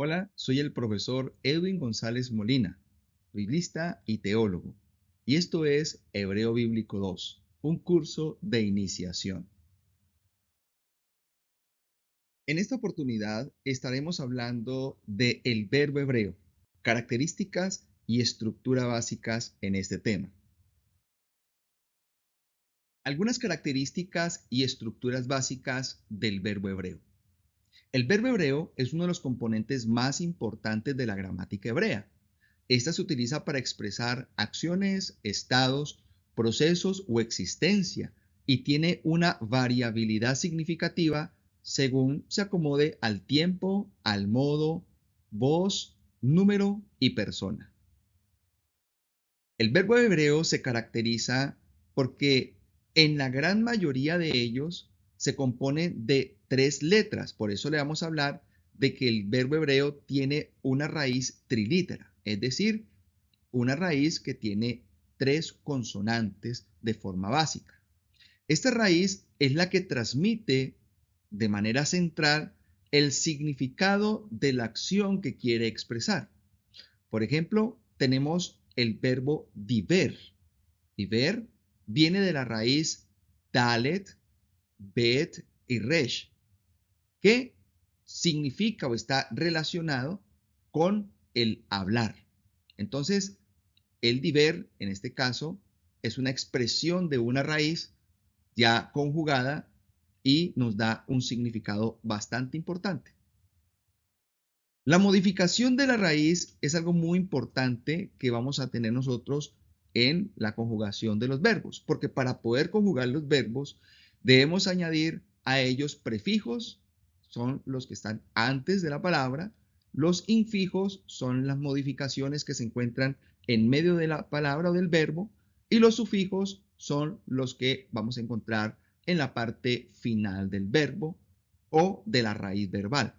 Hola, soy el profesor Edwin González Molina, biblista y teólogo, y esto es Hebreo Bíblico 2, un curso de iniciación. En esta oportunidad estaremos hablando de el verbo hebreo, características y estructura básicas en este tema. Algunas características y estructuras básicas del verbo hebreo. El verbo hebreo es uno de los componentes más importantes de la gramática hebrea. Esta se utiliza para expresar acciones, estados, procesos o existencia y tiene una variabilidad significativa según se acomode al tiempo, al modo, voz, número y persona. El verbo hebreo se caracteriza porque en la gran mayoría de ellos se compone de tres letras. Por eso le vamos a hablar de que el verbo hebreo tiene una raíz trilítera, es decir, una raíz que tiene tres consonantes de forma básica. Esta raíz es la que transmite de manera central el significado de la acción que quiere expresar. Por ejemplo, tenemos el verbo diver. Diver viene de la raíz dalet, bet y resh, que significa o está relacionado con el hablar. Entonces, el diver, en este caso, es una expresión de una raíz ya conjugada y nos da un significado bastante importante. La modificación de la raíz es algo muy importante que vamos a tener nosotros en la conjugación de los verbos, porque para poder conjugar los verbos debemos añadir a ellos prefijos, son los que están antes de la palabra, los infijos son las modificaciones que se encuentran en medio de la palabra o del verbo, y los sufijos son los que vamos a encontrar en la parte final del verbo o de la raíz verbal,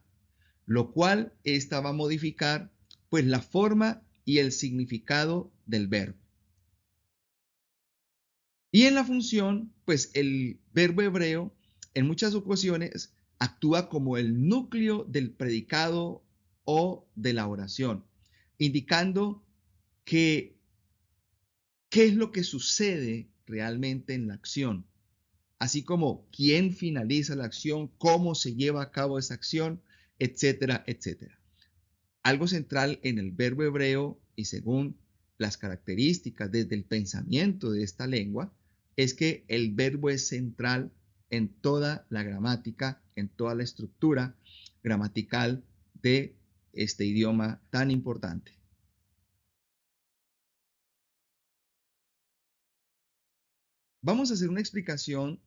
lo cual esta va a modificar pues la forma y el significado del verbo. Y en la función, pues el verbo hebreo en muchas ocasiones actúa como el núcleo del predicado o de la oración, indicando que qué es lo que sucede realmente en la acción, así como quién finaliza la acción, cómo se lleva a cabo esa acción, etcétera, etcétera. Algo central en el verbo hebreo y según las características desde el pensamiento de esta lengua es que el verbo es central en toda la gramática, en toda la estructura gramatical de este idioma tan importante. Vamos a hacer una explicación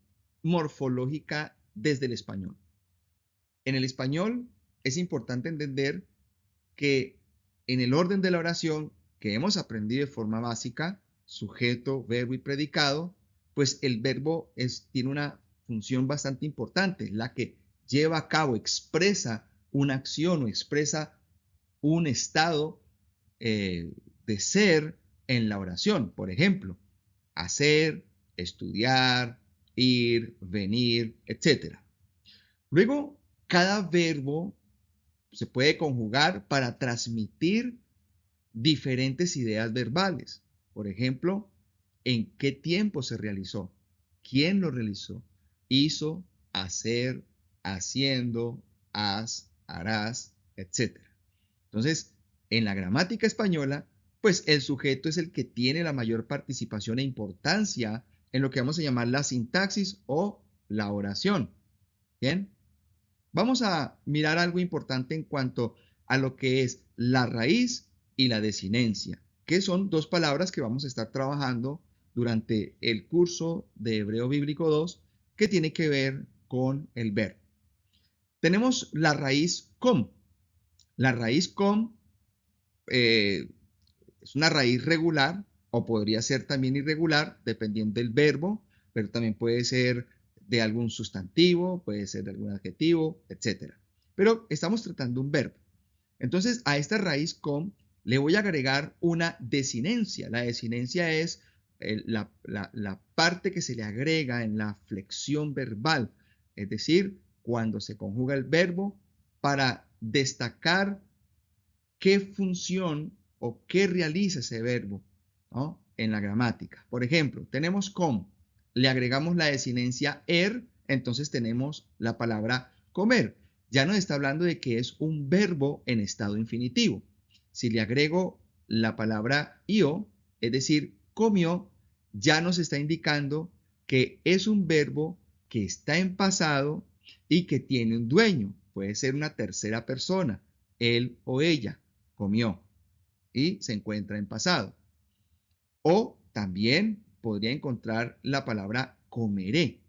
morfológica desde el español. En el español es importante entender que en el orden de la oración que hemos aprendido de forma básica, sujeto, verbo y predicado, pues el verbo tiene una función bastante importante, la que lleva a cabo, expresa una acción o expresa un estado de ser en la oración. Por ejemplo, hacer, estudiar, ir, venir, etc. Luego, cada verbo se puede conjugar para transmitir diferentes ideas verbales. Por ejemplo, en qué tiempo se realizó, quién lo realizó, hizo, hacer, haciendo, haz, harás, etc. Entonces, en la gramática española, pues el sujeto es el que tiene la mayor participación e importancia en lo que vamos a llamar la sintaxis o la oración. Bien, vamos a mirar algo importante en cuanto a lo que es la raíz y la desinencia, que son dos palabras que vamos a estar trabajando durante el curso de Hebreo Bíblico 2, que tiene que ver con el verbo. Tenemos la raíz com. La raíz com eh, es una raíz regular o podría ser también irregular, dependiendo del verbo, pero también puede ser de algún sustantivo, puede ser de algún adjetivo, etc. Pero estamos tratando un verbo. Entonces, a esta raíz com le voy a agregar una desinencia. La desinencia es la parte que se le agrega en la flexión verbal, es decir, cuando se conjuga el verbo para destacar qué función o qué realiza ese verbo, ¿no?, en la gramática. Por ejemplo, tenemos com, le agregamos la desinencia er, entonces tenemos la palabra comer. Ya nos está hablando de que es un verbo en estado infinitivo. Si le agrego la palabra io, es decir, comió, ya nos está indicando que es un verbo que está en pasado y que tiene un dueño. Puede ser una tercera persona, él o ella, comió y se encuentra en pasado. O también podría encontrar la palabra comeré.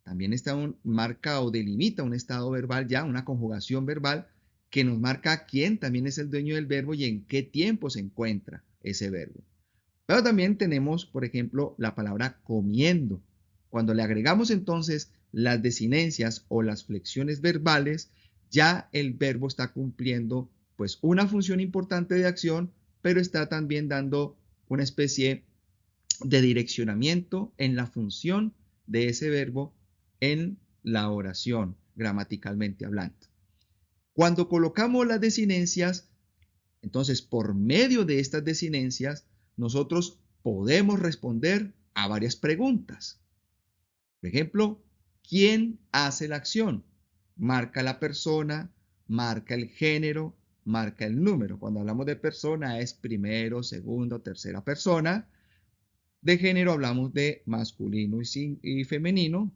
También marca o delimita un estado verbal ya, una conjugación verbal que nos marca quién también es el dueño del verbo y en qué tiempo se encuentra ese verbo. Pero también tenemos, por ejemplo, la palabra comiendo. Cuando le agregamos entonces las desinencias o las flexiones verbales, ya el verbo está cumpliendo pues una función importante de acción, pero está también dando una especie de direccionamiento en la función de ese verbo en la oración, gramaticalmente hablando. Cuando colocamos las desinencias, entonces por medio de estas desinencias, nosotros podemos responder a varias preguntas. Por ejemplo, ¿quién hace la acción? Marca la persona, marca el género, marca el número. Cuando hablamos de persona es primero, segundo, tercera persona. De género hablamos de masculino y femenino.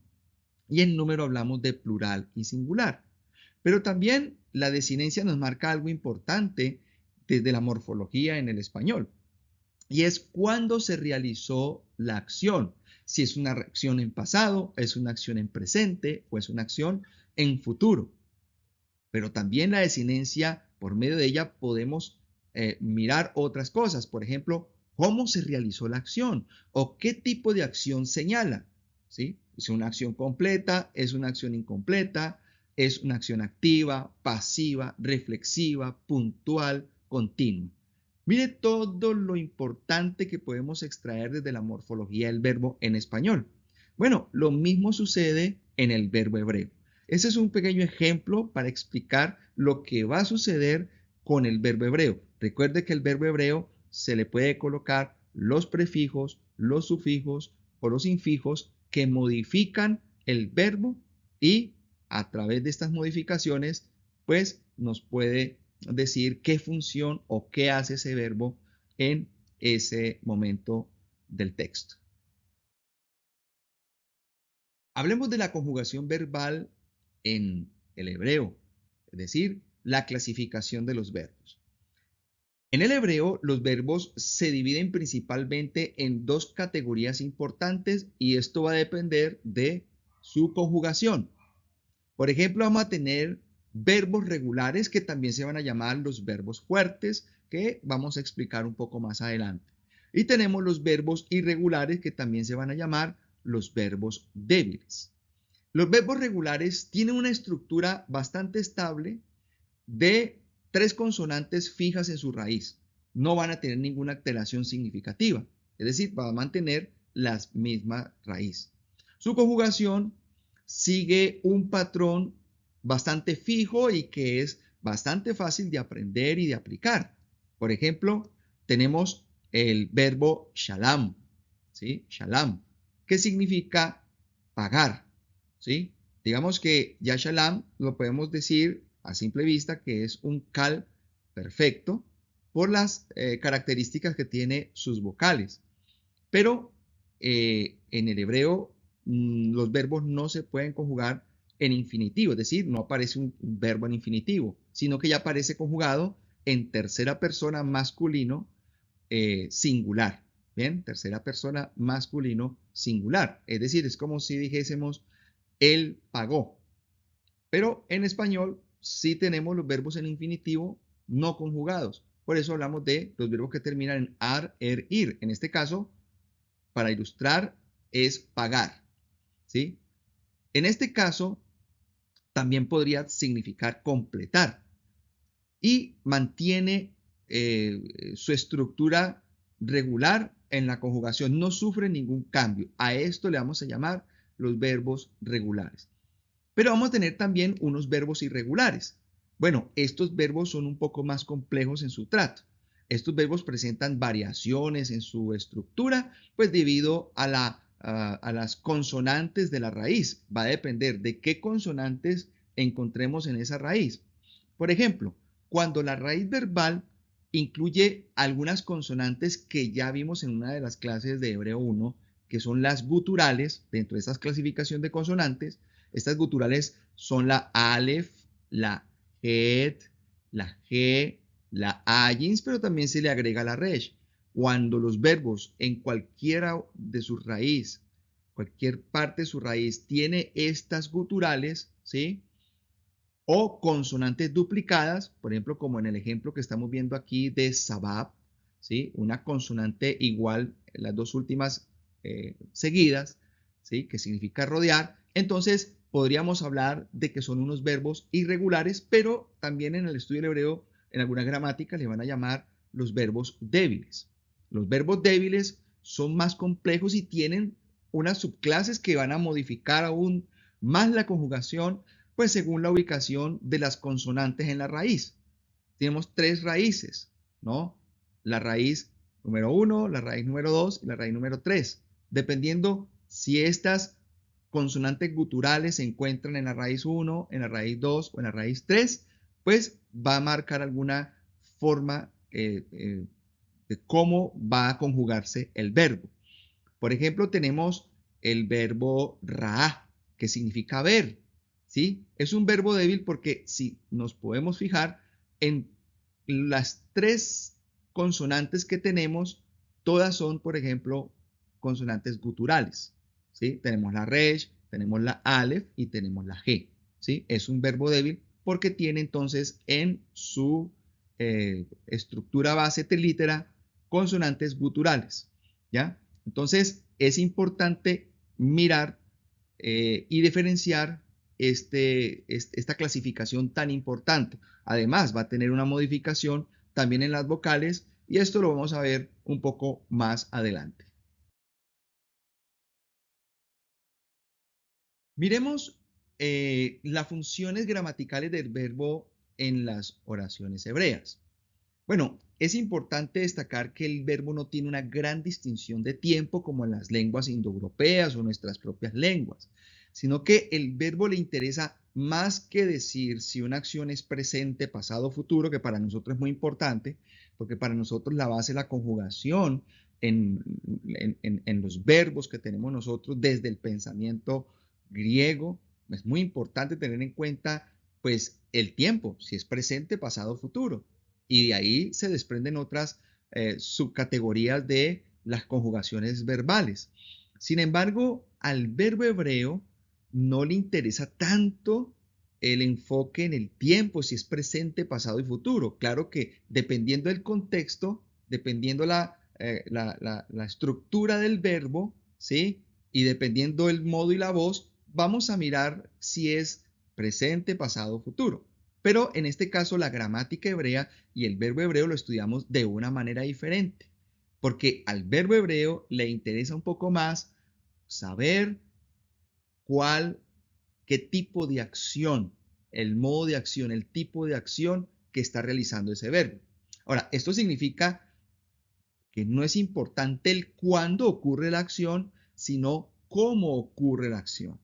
Y en número hablamos de plural y singular. Pero también la desinencia nos marca algo importante desde la morfología en el español. Y es cuándo se realizó la acción. Si es una acción en pasado, es una acción en presente o es una acción en futuro. Pero también la desinencia, por medio de ella podemos mirar otras cosas. Por ejemplo, cómo se realizó la acción o qué tipo de acción señala. ¿Sí? Es una acción completa, es una acción incompleta, es una acción activa, pasiva, reflexiva, puntual, continua. Mire todo lo importante que podemos extraer desde la morfología del verbo en español. Bueno, lo mismo sucede en el verbo hebreo. Ese es un pequeño ejemplo para explicar lo que va a suceder con el verbo hebreo. Recuerde que el verbo hebreo se le puede colocar los prefijos, los sufijos o los infijos que modifican el verbo y a través de estas modificaciones, pues nos puede decir qué función o qué hace ese verbo en ese momento del texto. Hablemos de la conjugación verbal en el hebreo, es decir, la clasificación de los verbos. En el hebreo, los verbos se dividen principalmente en dos categorías importantes y esto va a depender de su conjugación. Por ejemplo, vamos a tener verbos regulares que también se van a llamar los verbos fuertes, que vamos a explicar un poco más adelante. Y tenemos los verbos irregulares que también se van a llamar los verbos débiles. Los verbos regulares tienen una estructura bastante estable de 3 consonantes fijas en su raíz. No van a tener ninguna alteración significativa, es decir, van a mantener la misma raíz. Su conjugación sigue un patrón bastante fijo y que es bastante fácil de aprender y de aplicar. Por ejemplo, tenemos el verbo shalom, ¿sí? Shalom, que significa pagar, ¿sí? Digamos que ya shalom lo podemos decir a simple vista que es un cal perfecto por las características que tiene sus vocales. Pero en el hebreo los verbos no se pueden conjugar en infinitivo, es decir, no aparece un verbo en infinitivo, sino que ya aparece conjugado en tercera persona masculino singular. Bien, tercera persona masculino singular. Es decir, es como si dijésemos él pagó. Pero en español sí tenemos los verbos en infinitivo no conjugados. Por eso hablamos de los verbos que terminan en ar, er, ir. En este caso, para ilustrar, es pagar, ¿sí? En este caso, también podría significar completar y mantiene su estructura regular en la conjugación, no sufre ningún cambio. A esto le vamos a llamar los verbos regulares. Pero vamos a tener también unos verbos irregulares. Bueno, estos verbos son un poco más complejos en su trato. Estos verbos presentan variaciones en su estructura, pues debido a las consonantes de la raíz. Va a depender de qué consonantes encontremos en esa raíz. Por ejemplo, cuando la raíz verbal incluye algunas consonantes que ya vimos en una de las clases de Hebreo 1, que son las guturales, dentro de esa clasificación de consonantes. Estas guturales son la alef, la het, la G, la ayins, pero también se le agrega la resh. Cuando los verbos en cualquiera de su raíz, cualquier parte de su raíz, tiene estas guturales, ¿sí? O consonantes duplicadas, por ejemplo, como en el ejemplo que estamos viendo aquí de sabab, ¿sí? Una consonante igual, las dos últimas seguidas, ¿sí? Que significa rodear. Entonces, podríamos hablar de que son unos verbos irregulares, pero también en el estudio del hebreo, en algunas gramáticas, le van a llamar los verbos débiles. Los verbos débiles son más complejos y tienen unas subclases que van a modificar aún más la conjugación, pues según la ubicación de las consonantes en la raíz. Tenemos tres raíces, ¿no? La raíz número 1, la raíz número 2 y la raíz número 3. Dependiendo si estas consonantes guturales se encuentran en la raíz 1, en la raíz 2 o en la raíz 3, pues va a marcar alguna forma de cómo va a conjugarse el verbo. Por ejemplo, tenemos el verbo ra, que significa ver, ¿sí? Es un verbo débil porque si nos podemos fijar en las tres consonantes que tenemos, todas son, por ejemplo, consonantes guturales, ¿sí? Tenemos la resh, tenemos la alef y tenemos la g, ¿sí? Es un verbo débil porque tiene entonces en su estructura base telítera consonantes guturales, ¿ya? Entonces, es importante mirar y diferenciar esta clasificación tan importante. Además, va a tener una modificación también en las vocales y esto lo vamos a ver un poco más adelante. Miremos las funciones gramaticales del verbo en las oraciones hebreas. Bueno, es importante destacar que el verbo no tiene una gran distinción de tiempo como en las lenguas indoeuropeas o nuestras propias lenguas, sino que el verbo le interesa más que decir si una acción es presente, pasado o futuro, que para nosotros es muy importante, porque para nosotros la base de la conjugación en, en los verbos que tenemos nosotros desde el pensamiento griego, es muy importante tener en cuenta pues el tiempo, si es presente, pasado o futuro. Y de ahí se desprenden otras subcategorías de las conjugaciones verbales. Sin embargo, al verbo hebreo no le interesa tanto el enfoque en el tiempo, si es presente, pasado y futuro. Claro que dependiendo del contexto, dependiendo la estructura del verbo, ¿sí? Y dependiendo el modo y la voz, vamos a mirar si es presente, pasado o futuro. Pero en este caso la gramática hebrea y el verbo hebreo lo estudiamos de una manera diferente, porque al verbo hebreo le interesa un poco más saber cuál, qué tipo de acción, el modo de acción, el tipo de acción que está realizando ese verbo. Ahora, esto significa que no es importante el cuándo ocurre la acción, sino cómo ocurre la acción.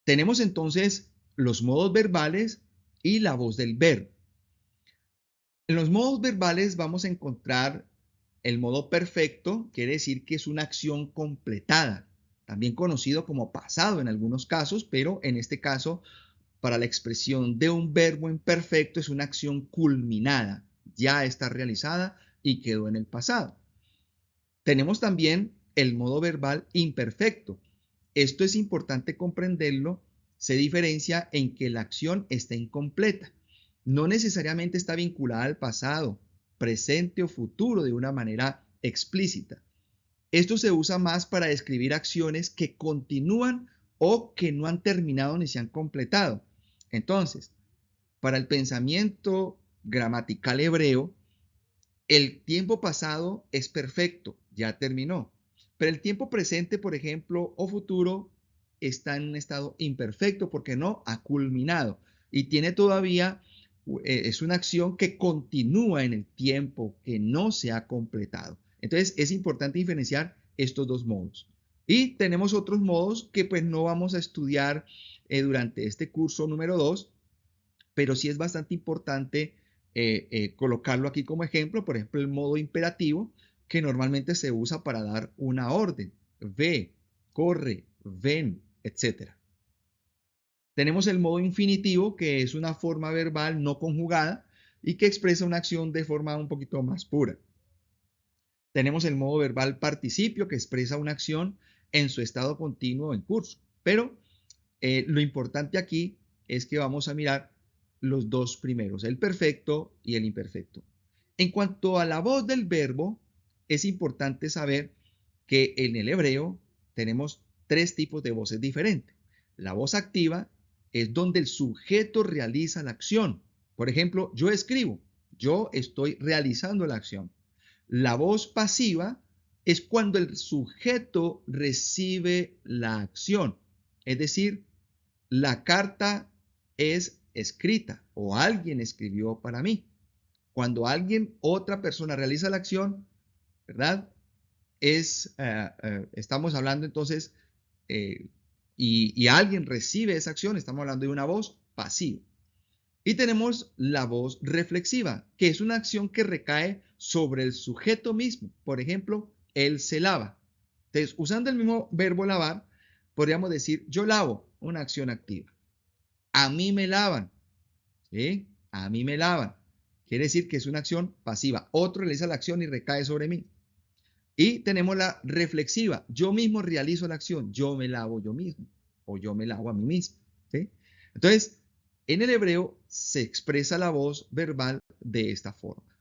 Tenemos entonces los modos verbales y la voz del verbo. En los modos verbales vamos a encontrar el modo perfecto, quiere decir que es una acción completada, también conocido como pasado en algunos casos, pero en este caso, para la expresión de un verbo imperfecto, es una acción culminada, ya está realizada y quedó en el pasado. Tenemos también el modo verbal imperfecto. Esto es importante comprenderlo, se diferencia en que la acción está incompleta. No necesariamente está vinculada al pasado, presente o futuro de una manera explícita. Esto se usa más para describir acciones que continúan o que no han terminado ni se han completado. Entonces, para el pensamiento gramatical hebreo, el tiempo pasado es perfecto, ya terminó. Pero el tiempo presente, por ejemplo, o futuro, está en un estado imperfecto porque no ha culminado. y tiene todavía, es una acción que continúa en el tiempo, que no se ha completado. Entonces es importante diferenciar estos dos modos. Y tenemos otros modos que pues no vamos a estudiar durante este curso número 2, pero sí es bastante importante colocarlo aquí como ejemplo. Por ejemplo, el modo imperativo, que normalmente se usa para dar una orden. Ve, corre, ven, etc. Tenemos el modo infinitivo, que es una forma verbal no conjugada y que expresa una acción de forma un poquito más pura. Tenemos el modo verbal participio, que expresa una acción en su estado continuo en curso. Pero lo importante aquí es que vamos a mirar los dos primeros, el perfecto y el imperfecto. En cuanto a la voz del verbo, es importante saber que en el hebreo tenemos tres tipos de voces diferentes. La voz activa es donde el sujeto realiza la acción. Por ejemplo, yo escribo, yo estoy realizando la acción. La voz pasiva es cuando el sujeto recibe la acción, es decir, la carta es escrita o alguien escribió para mí. Cuando otra persona realiza la acción, ¿verdad? Estamos hablando entonces, y alguien recibe esa acción, estamos hablando de una voz pasiva. Y tenemos la voz reflexiva, que es una acción que recae sobre el sujeto mismo. Por ejemplo, él se lava. Entonces, usando el mismo verbo lavar, podríamos decir yo lavo, una acción activa. A mí me lavan, ¿sí? A mí me lavan. Quiere decir que es una acción pasiva. Otro realiza la acción y recae sobre mí. Y tenemos la reflexiva. Yo mismo realizo la acción. Yo me lavo yo mismo. O yo me lavo a mí mismo. ¿Sí? Entonces, en el hebreo se expresa la voz verbal de esta forma.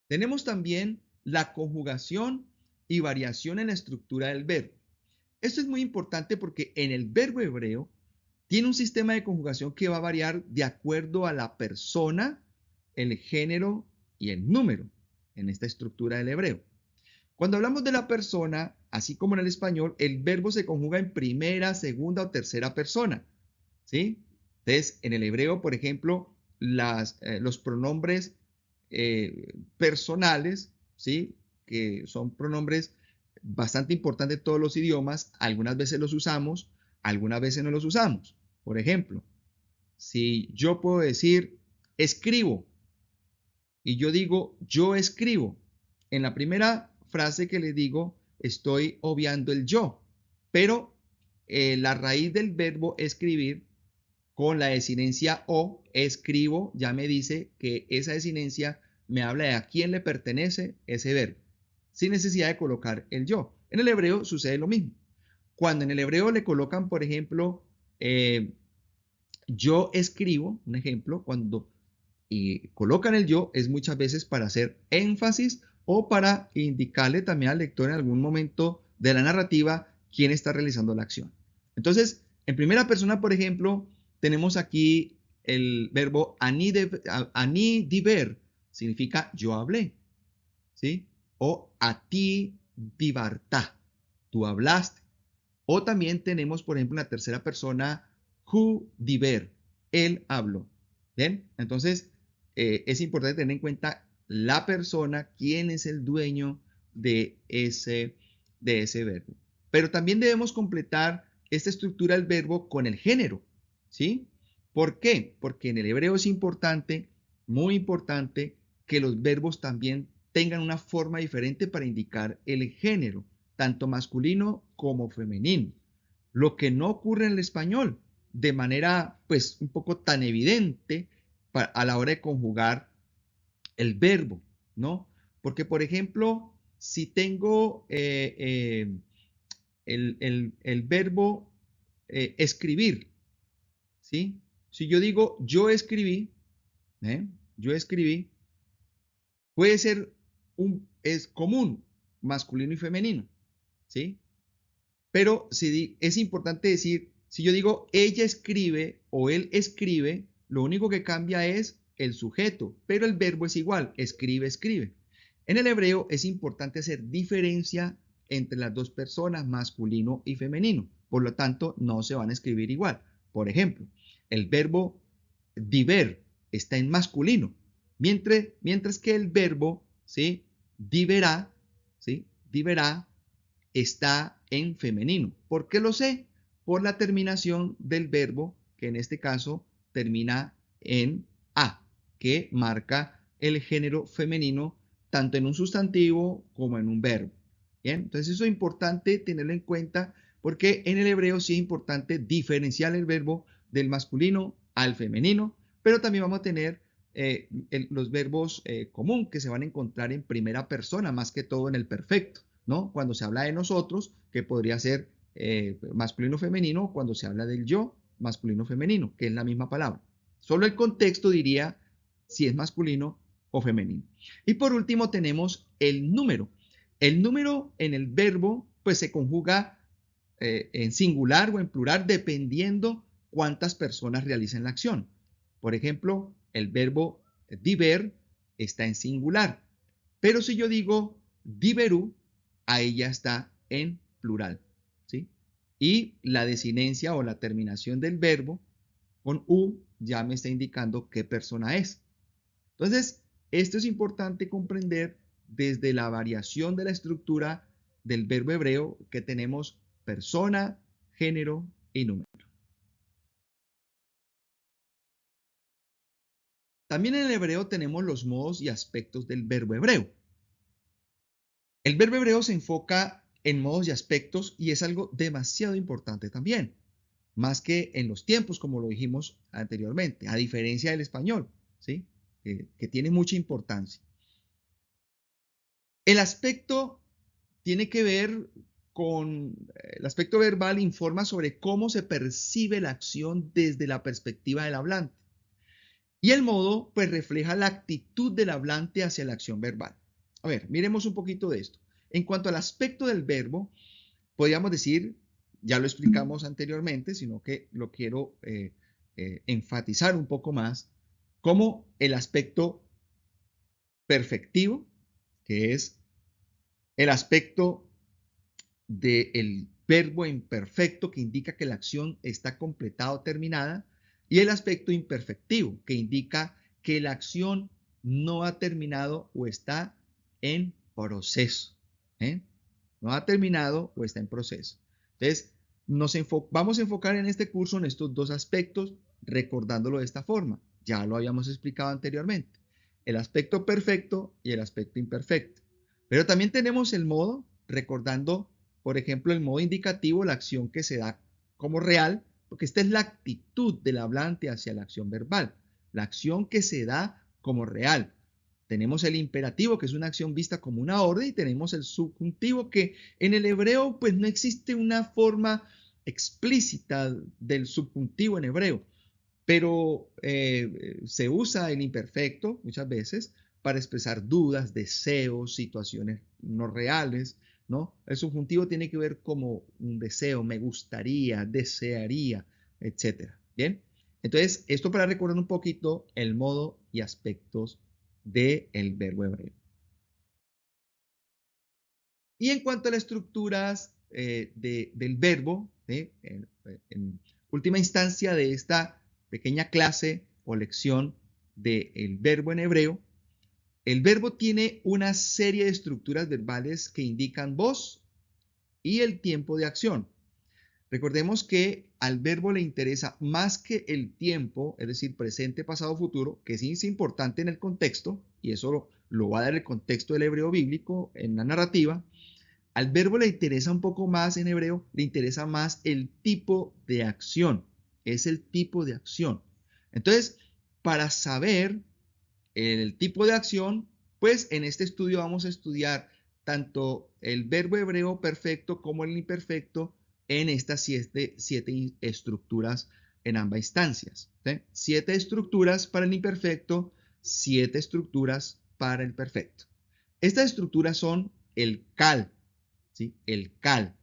Tenemos también la conjugación y variación en la estructura del verbo. Esto es muy importante porque en el verbo hebreo tiene un sistema de conjugación que va a variar de acuerdo a la persona, el género y el número en esta estructura del hebreo. Cuando hablamos de la persona, así como en el español, el verbo se conjuga en primera, segunda o tercera persona, ¿sí? Entonces, en el hebreo, por ejemplo, los pronombres personales, ¿sí? Que son pronombres bastante importantes en todos los idiomas, algunas veces los usamos, algunas veces no los usamos. Por ejemplo, si yo puedo decir escribo y yo digo yo escribo, en la primera frase que le digo estoy obviando el yo, pero la raíz del verbo escribir con la desinencia o, escribo, ya me dice que esa desinencia me habla de a quién le pertenece ese verbo, sin necesidad de colocar el yo. En el hebreo sucede lo mismo. Cuando en el hebreo le colocan, por ejemplo, yo escribo, un ejemplo, cuando colocan el yo, es muchas veces para hacer énfasis o para indicarle también al lector en algún momento de la narrativa quién está realizando la acción. Entonces, en primera persona, por ejemplo, tenemos aquí el verbo ani diber, significa yo hablé, ¿sí? O a ti divartá, tú hablaste. O también tenemos, por ejemplo, en la tercera persona, hu diber, él habló. ¿Bien? Entonces, es importante tener en cuenta la persona, quién es el dueño de ese verbo. Pero también debemos completar esta estructura del verbo con el género, ¿sí? ¿Por qué? Porque en el hebreo es importante, muy importante, que los verbos también tengan una forma diferente para indicar el género, tanto masculino como femenino. Lo que no ocurre en el español de manera, pues, un poco tan evidente a la hora de conjugar el verbo, ¿no? Porque, por ejemplo, si tengo el verbo escribir, ¿sí? Si yo digo yo escribí, yo escribí, puede ser es común, masculino y femenino, ¿sí? Pero es importante decir, si yo digo ella escribe o él escribe, lo único que cambia es el sujeto, pero el verbo es igual, escribe, escribe. En el hebreo es importante hacer diferencia entre las dos personas, masculino y femenino. Por lo tanto, no se van a escribir igual. Por ejemplo, el verbo diver está en masculino, mientras que el verbo, ¿sí?, diverá, ¿sí?, diverá está en femenino. ¿Por qué lo sé? Por la terminación del verbo, que en este caso termina en a, que marca el género femenino tanto en un sustantivo como en un verbo. Bien, entonces eso es importante tenerlo en cuenta porque en el hebreo sí es importante diferenciar el verbo del masculino al femenino, pero también vamos a tener los verbos común que se van a encontrar en primera persona, más que todo en el perfecto, ¿no? Cuando se habla de nosotros, que podría ser masculino o femenino, cuando se habla del yo, masculino o femenino, que es la misma palabra. Solo el contexto diría si es masculino o femenino. Y por último tenemos el número. El número en el verbo pues se conjuga en singular o en plural dependiendo cuántas personas realicen la acción. Por ejemplo, el verbo diver está en singular, pero si yo digo diverú, ahí ya está en plural, ¿sí? Y la desinencia o la terminación del verbo con u ya me está indicando qué persona es. Entonces, esto es importante comprender desde la variación de la estructura del verbo hebreo que tenemos persona, género y número. También en el hebreo tenemos los modos y aspectos del verbo hebreo. El verbo hebreo se enfoca en modos y aspectos y es algo demasiado importante también, más que en los tiempos, como lo dijimos anteriormente, a diferencia del español, ¿sí? Que tiene mucha importancia. El aspecto tiene que ver con, el aspecto verbal informa sobre cómo se percibe la acción desde la perspectiva del hablante. Y el modo, pues refleja la actitud del hablante hacia la acción verbal. A ver, miremos un poquito de esto. En cuanto al aspecto del verbo, podríamos decir, ya lo explicamos anteriormente, sino que lo quiero enfatizar un poco más, como el aspecto perfectivo, que es el aspecto del verbo imperfecto, que indica que la acción está completada o terminada, y el aspecto imperfectivo, que indica que la acción no ha terminado o está en proceso. ¿Eh? No ha terminado o está en proceso. Entonces, vamos a enfocar en este curso en estos dos aspectos, recordándolo de esta forma. Ya lo habíamos explicado anteriormente. El aspecto perfecto y el aspecto imperfecto. Pero también tenemos el modo, recordando, por ejemplo, el modo indicativo, la acción que se da como real, porque esta es la actitud del hablante hacia la acción verbal, la acción que se da como real. Tenemos el imperativo, que es una acción vista como una orden, y tenemos el subjuntivo, que en el hebreo pues no existe una forma explícita del subjuntivo en hebreo, pero se usa el imperfecto muchas veces para expresar dudas, deseos, situaciones no reales, ¿no? El subjuntivo tiene que ver como un deseo, me gustaría, desearía, etcétera. Bien, entonces esto para recordar un poquito el modo y aspectos del verbo hebreo. Y en cuanto a las estructuras del verbo, en última instancia de esta pequeña clase o lección del verbo en hebreo, el verbo tiene una serie de estructuras verbales que indican voz y el tiempo de acción. Recordemos que al verbo le interesa más que el tiempo, es decir, presente, pasado, futuro, que sí es importante en el contexto, y eso lo va a dar el contexto del hebreo bíblico en la narrativa. Al verbo le interesa un poco más en hebreo, le interesa más el tipo de acción, es el tipo de acción. Entonces, para saber el tipo de acción, pues en este estudio vamos a estudiar tanto el verbo hebreo perfecto como el imperfecto en estas siete estructuras en ambas instancias. ¿Sí? 7 estructuras para el imperfecto, 7 estructuras para el perfecto. Estas estructuras son el cal, ¿sí? El cal.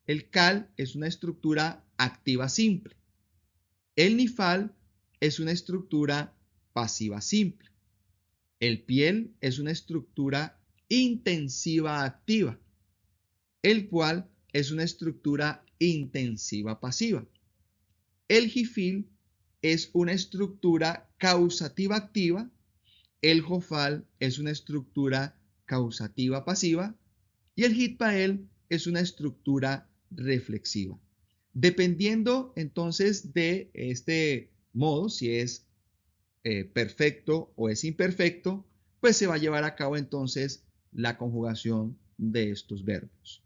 El cal es una estructura activa simple. El nifal es una estructura pasiva simple. El piel es una estructura intensiva activa, el cual es una estructura intensiva pasiva. El jifil es una estructura causativa activa. El jofal es una estructura causativa pasiva. Y el hitpael es una estructura reflexiva. Dependiendo entonces de este modo, si es perfecto o es imperfecto, pues se va a llevar a cabo entonces la conjugación de estos verbos.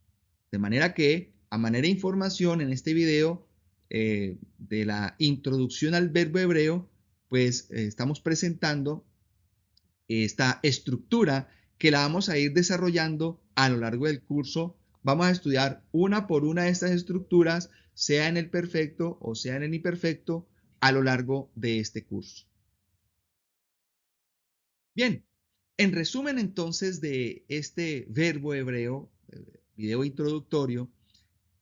De manera que, a manera de información en este video de la introducción al verbo hebreo, pues estamos presentando esta estructura que la vamos a ir desarrollando a lo largo del curso. Vamos a estudiar una por una de estas estructuras, sea en el perfecto o sea en el imperfecto, a lo largo de este curso. Bien, en resumen entonces de este verbo hebreo, video introductorio,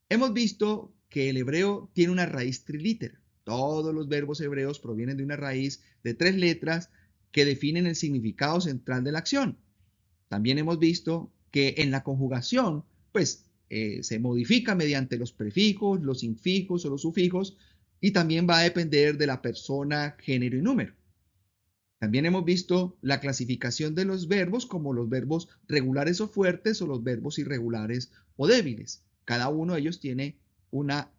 hemos visto que el hebreo tiene una raíz trilítera. Todos los verbos hebreos provienen de una raíz de 3 letras que definen el significado central de la acción. También hemos visto que en la conjugación, pues se modifica mediante los prefijos, los infijos o los sufijos, y también va a depender de la persona, género y número. También hemos visto la clasificación de los verbos como los verbos regulares o fuertes o los verbos irregulares o débiles. Cada uno de ellos tiene unas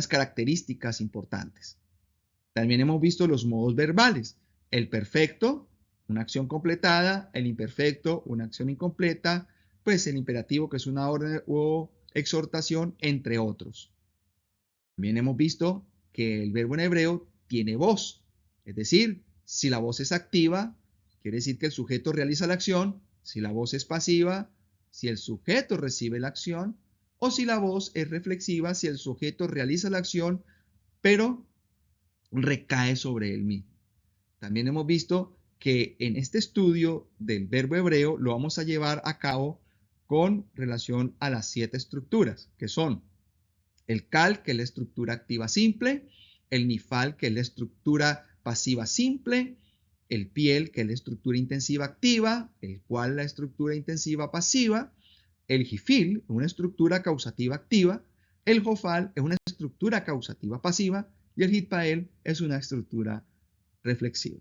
características importantes. También hemos visto los modos verbales. El perfecto, una acción completada; el imperfecto, una acción incompleta; pues el imperativo, que es una orden o exhortación, entre otros. También hemos visto que el verbo en hebreo tiene voz, es decir, si la voz es activa, quiere decir que el sujeto realiza la acción; si la voz es pasiva, si el sujeto recibe la acción; o si la voz es reflexiva, si el sujeto realiza la acción, pero recae sobre él mismo. También hemos visto que en este estudio del verbo hebreo lo vamos a llevar a cabo con relación a las 7 estructuras, que son el kal, que es la estructura activa simple; el nifal, que es la estructura pasiva simple; el piel, que es la estructura intensiva activa; el cual, la estructura intensiva pasiva; el jifil, una estructura causativa activa; el jofal es una estructura causativa pasiva; y el hitpael es una estructura reflexiva.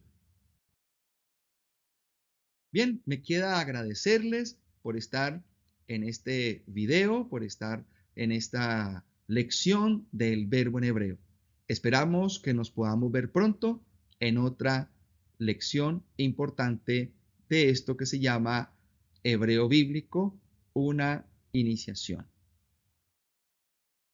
Bien, me queda agradecerles por estar en este video, por estar en esta lección del verbo en hebreo. Esperamos que nos podamos ver pronto en otra lección importante de esto que se llama hebreo bíblico, una iniciación.